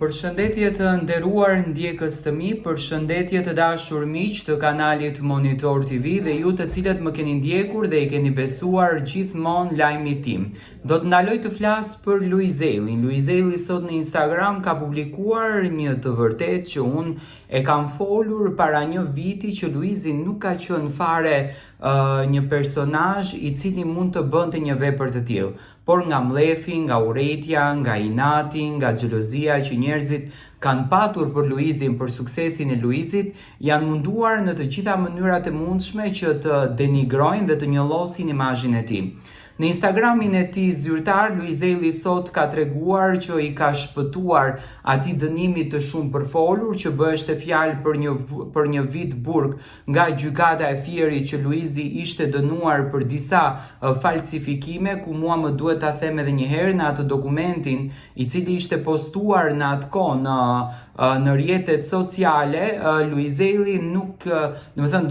Përshëndetje të nderuar ndjekës të mi, përshëndetje të dashur miq të kanalit Monitor TV dhe ju të cilët më keni ndjekur dhe i keni besuar gjithmonë lajmit tim. Do të ndaloj të flas për Luizelin. Luizeli sot në Instagram ka publikuar një të vërtetë që unë e kam folur para një viti që Luizi nuk ka qenë fare një personazh i cili mund të bënte një vepër të tillë. Por nga mlefi, nga urrejtja, nga inati, nga xhelozia që njerëzit kanë patur për Luizin, për suksesin e Luizit, janë munduar në të gjitha mënyrat e mundshme që të denigrojnë dhe të njollosin imazhin e tij. Në Instagramin e tij zyrtar, Luizeli sot ka treguar që i ka shpëtuar atij dënimit të shumë përfolur që bëheshte fjalë për një vit burg nga gjykata e Fierit që Luizi ishte dënuar për disa falsifikime, ku mua më duhet ta them edhe një herë në atë dokumentin i cili ishte postuar në atë kohë në rrjetet sociale, Luizeli nuk,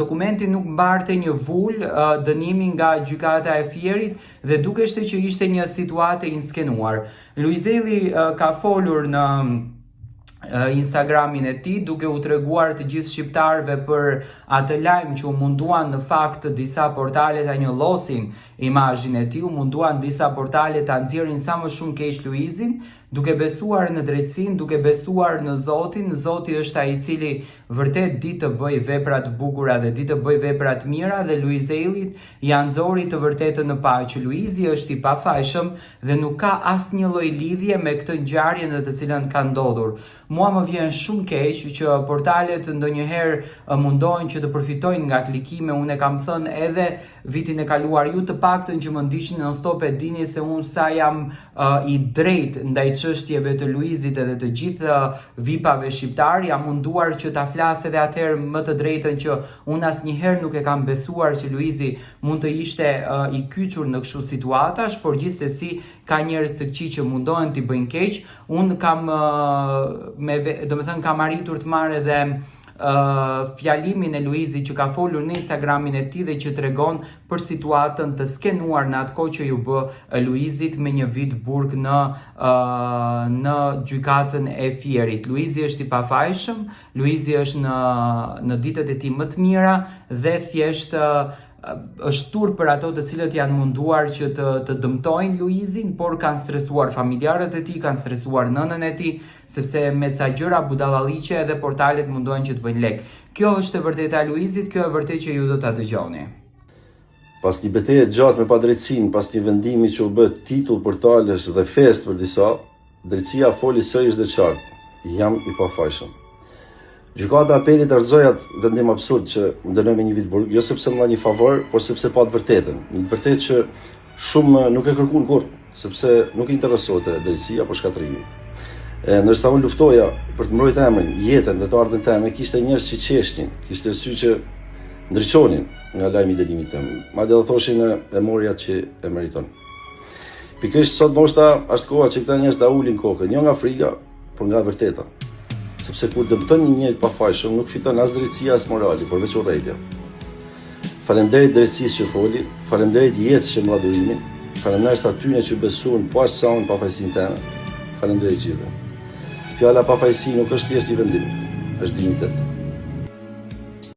dokumenti nuk mbarte një vul dënimi nga gjykata e Fierit dhe dukeshte që ishte një situatë e inskenuar. Luizeli ka folur në Instagramin e tij duke u treguar të gjithë shqiptarëve për atë lajm që u munduan në fakt disa portale ta njollosin imazhin e tij, u munduan disa portale ta nxjerrin sa më shumë keq Luizin, duke besuar në drejtsinë, duke besuar në Zotin. Zoti është ai i cili vërtet di të bëj vepra të bukura dhe di të bëj vepra të mira dhe Luizelit ja nxori të vërtetën në paqe. Luizi është i pafajshëm dhe nuk ka asnjë lloj lidhje me këtë ngjarje në të cilën ka ndodhur. Mua më vjen shumë keq që portalet ndonjëherë mundohen që të përfitojnë nga klikime. Unë e kam thënë edhe vitin e kaluar, ju të paktën që më ndiqni non stop e dini se unë sa jam i drejtë ndaj çështjeve të Luizit edhe të gjithë vipave shqiptar, jam munduar që ta flas edhe atëherë më të drejtën që unë asnjëherë nuk e kam besuar që Luizi mund të ishte i kyçur në kështu situatash, por gjithsesi ka njerëz të këqij që mundohen t'i bëjnë keq. Unë kam kam arritur të marr edhe fjalimin e Luizit që ka folur në Instagramin e tij dhe që tregon për situatën të skenuar në atë kohë që ju bë Luizit me një vit burg në gjykatën e Fierit. Luizi është i pafajshëm, Luizi është në ditët e tij më të mira dhe thjesht është tur për ato të cilët janë munduar që të dëmtojnë Luizin, por kanë stresuar familjarët e tij, kanë stresuar nënën e tij, sepse me ca gjëra budallalliqe edhe portalet mundohen që të bëjnë lek. Kjo është e vërteta e Luizit, kjo është vërtet që ju do ta dëgjoni. Pas një betejë gjatë me padrejtësinë, pas një vendimi që u bë titull portalesh dhe fest për disa, drejtësia foli sërish dhe qartë: jam i pafajshëm. Gjykata e apelit argëzoi atë vendim absurd që më dënoi me një vit burg, jo sepse më dha një favor, por sepse pa të vërtetën. Një vërtetë që shumë nuk e kërkuan kurrë, sepse nuk i interesonte drejtësia apo shkatrimi. Ndërsa unë luftoja për të mbrojtur emrin, jetën dhe të ardhmen time, kishte njerëz që qeshnin, kishte sy që ndriçonin nga lajmi i dënimit tim. Madje do thoshin e mori atë që e meriton. Pikërisht sot moshta është koha që këta njerëz ta ulin kokën, jo nga frika, por nga vërteta. Sepse kur dëmton një njeri pafajshëm nuk fiton as drejtësia as morali, por veç urrejtja. Faleminderit drejtësisë që foli, faleminderit jetës që më dha durimin, faleminderit atyre që besuan po as sa unë pafajësinë time. Faleminderit gjithëve. Fjala pafajësi nuk është thjesht një vendim, është dinjitet.